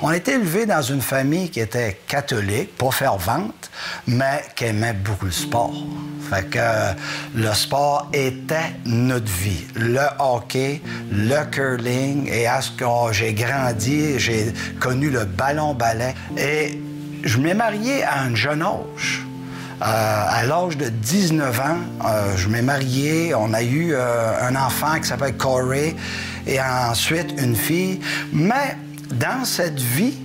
On a été élevés dans une famille qui était catholique, pas fervente, mais qui aimait beaucoup le sport. Fait que le sport était notre vie. Le hockey, le curling, et à ce que j'ai grandi, j'ai connu le ballon-ballet. Et je m'ai marié à un jeune âge. À l'âge de 19 ans, je m'ai marié, on a eu un enfant qui s'appelle Corey, et ensuite une fille. Mais dans cette vie,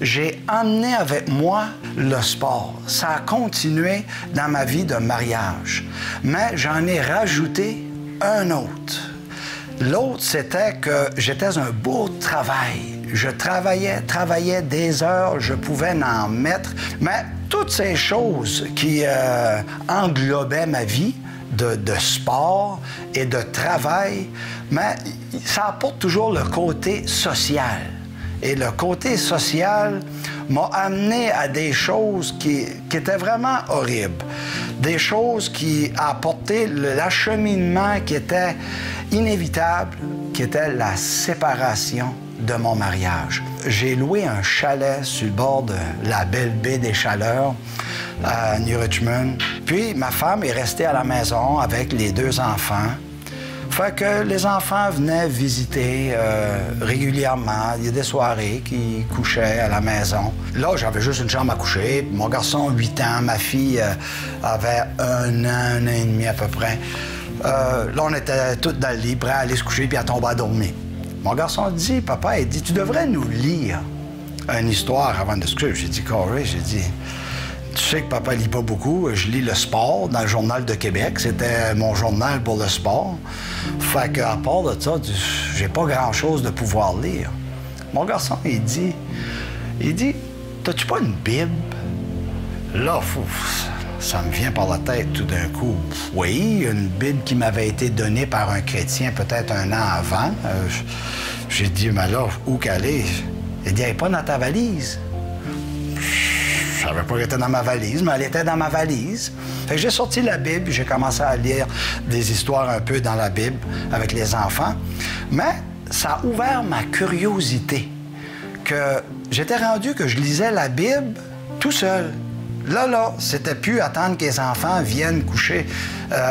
j'ai emmené avec moi le sport. Ça a continué dans ma vie de mariage. Mais j'en ai rajouté un autre. L'autre, c'était que j'étais un beau travail. Je travaillais des heures, je pouvais en mettre. Mais toutes ces choses qui englobaient ma vie, de sport et de travail, mais ça apporte toujours le côté social. Et le côté social m'a amené à des choses qui étaient vraiment horribles. Des choses qui apportaient l'acheminement qui était inévitable, qui était la séparation de mon mariage. J'ai loué un chalet sur le bord de la belle baie des Chaleurs à New Richmond. Puis ma femme est restée à la maison avec les 2 enfants. Fait que les enfants venaient visiter régulièrement. Il y a des soirées qui couchaient à la maison. Là, j'avais juste une chambre à coucher. Mon garçon, 8 ans. Ma fille avait 1 an et demi à peu près. Là, on était tous dans le lit, prêts à aller se coucher, puis à tomber à dormir. Mon garçon dit, papa, il dit, tu devrais nous lire une histoire avant de se coucher. J'ai dit, Corey, j'ai dit, tu sais que papa lit pas beaucoup. Je lis le sport dans le Journal de Québec. C'était mon journal pour le sport. Fait qu'à part de ça, j'ai pas grand-chose de pouvoir lire. Mon garçon, il dit, t'as-tu pas une Bible? Là, ça me vient par la tête tout d'un coup. Oui, une Bible qui m'avait été donnée par un chrétien peut-être 1 an avant. J'ai dit, mais là, où qu'elle est? Il dit, elle n'est pas dans ta valise. Je savais pas qu'elle était dans ma valise, mais elle était dans ma valise. Fait que j'ai sorti la Bible, j'ai commencé à lire des histoires un peu dans la Bible avec les enfants. Mais ça a ouvert ma curiosité, que j'étais rendu que je lisais la Bible tout seul. Là, c'était plus attendre que les enfants viennent coucher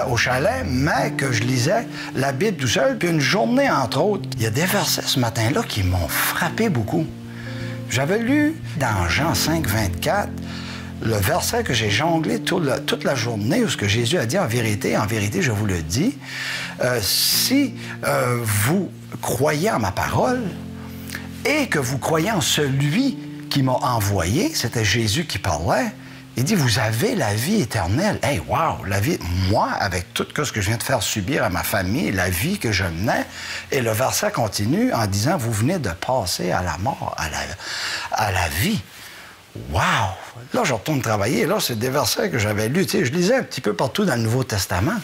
au chalet, mais que je lisais la Bible tout seul. Puis une journée, entre autres, il y a des versets ce matin-là qui m'ont frappé beaucoup. J'avais lu dans Jean 5, 24, le verset que j'ai jonglé toute la journée, où ce que Jésus a dit, en vérité, je vous le dis, si vous croyez en ma parole et que vous croyez en celui qui m'a envoyé, c'était Jésus qui parlait, il dit, vous avez la vie éternelle. Hey, wow, la vie, moi, avec tout ce que je viens de faire subir à ma famille, la vie que je menais, et le verset continue en disant, vous venez de passer à la mort, à la vie. Wow! Là, je retourne travailler. Là, c'est des versets que j'avais lus. Tu sais, je lisais un petit peu partout dans le Nouveau Testament.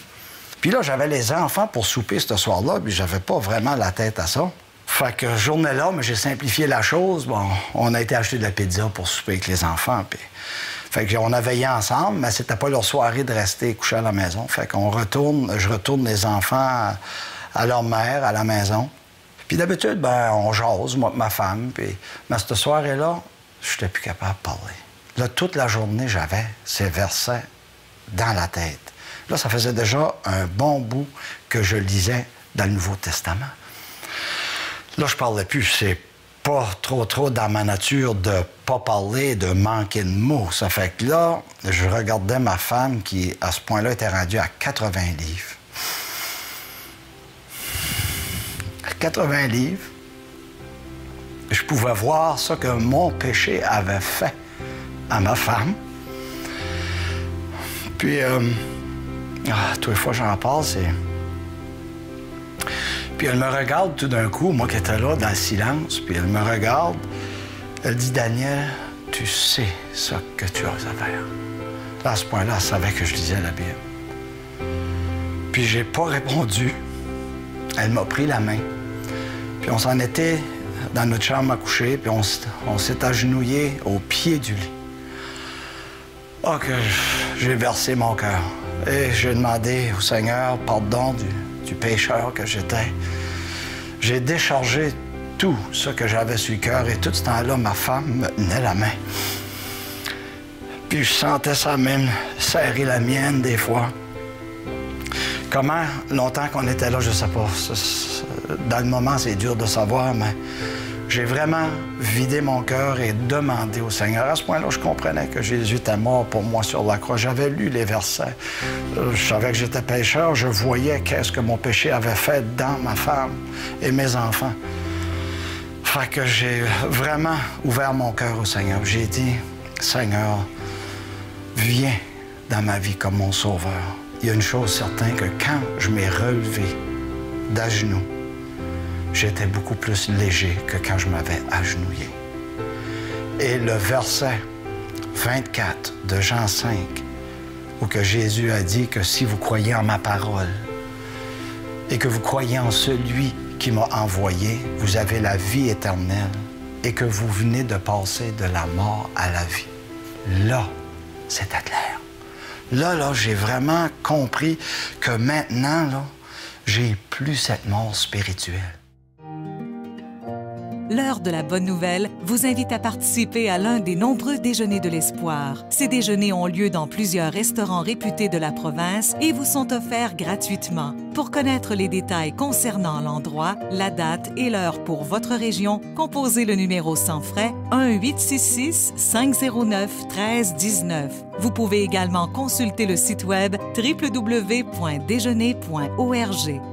Puis là, j'avais les enfants pour souper ce soir-là, puis j'avais pas vraiment la tête à ça. Fait que journée-là, mais j'ai simplifié la chose. Bon, on a été acheter de la pizza pour souper avec les enfants, puis... Fait qu'on a veillé ensemble, mais c'était pas leur soirée de rester couchés à la maison. Fait je retourne les enfants à leur mère, à la maison. Puis d'habitude, on jase, moi et ma femme. Mais cette soirée-là, je n'étais plus capable de parler. Là, toute la journée, j'avais ces versets dans la tête. Là, ça faisait déjà un bon bout que je lisais dans le Nouveau Testament. Là, je parlais plus. C'est pas trop dans ma nature de pas parler, de manquer de mots. Ça fait que là, je regardais ma femme qui, à ce point-là, était rendue à 80 livres. À 80 livres, je pouvais voir ce que mon péché avait fait à ma femme. Puis, toutes les fois que j'en parle, c'est... Puis elle me regarde tout d'un coup, moi qui étais là, dans le silence, puis elle me regarde, elle dit, Daniel, tu sais ce que tu as à faire. Là, à ce point-là, elle savait que je lisais la Bible. Puis j'ai pas répondu. Elle m'a pris la main. Puis on s'en était dans notre chambre à coucher, puis on s'est agenouillé au pied du lit. Oh, que j'ai versé mon cœur. Et j'ai demandé au Seigneur pardon du pécheur que j'étais. J'ai déchargé tout ce que j'avais sur le cœur. Et tout ce temps-là, ma femme me tenait la main. Puis je sentais sa main serrer la mienne des fois. Comment longtemps qu'on était là, je ne sais pas. Dans le moment, c'est dur de savoir, mais j'ai vraiment vidé mon cœur et demandé au Seigneur. À ce point-là, je comprenais que Jésus était mort pour moi sur la croix. J'avais lu les versets. Je savais que j'étais pécheur. Je voyais qu'est-ce que mon péché avait fait dans ma femme et mes enfants. Fait que j'ai vraiment ouvert mon cœur au Seigneur. J'ai dit, Seigneur, viens dans ma vie comme mon sauveur. Il y a une chose certaine, que quand je m'ai relevé d'à genoux, j'étais beaucoup plus léger que quand je m'avais agenouillé. Et le verset 24 de Jean 5, où que Jésus a dit que si vous croyez en ma parole et que vous croyez en celui qui m'a envoyé, vous avez la vie éternelle et que vous venez de passer de la mort à la vie. Là, c'était clair. Là, j'ai vraiment compris que maintenant, là, j'ai plus cette mort spirituelle. L'heure de la bonne nouvelle vous invite à participer à l'un des nombreux déjeuners de l'espoir. Ces déjeuners ont lieu dans plusieurs restaurants réputés de la province et vous sont offerts gratuitement. Pour connaître les détails concernant l'endroit, la date et l'heure pour votre région, composez le numéro sans frais 1-866-509-1319. Vous pouvez également consulter le site web www.déjeuner.org.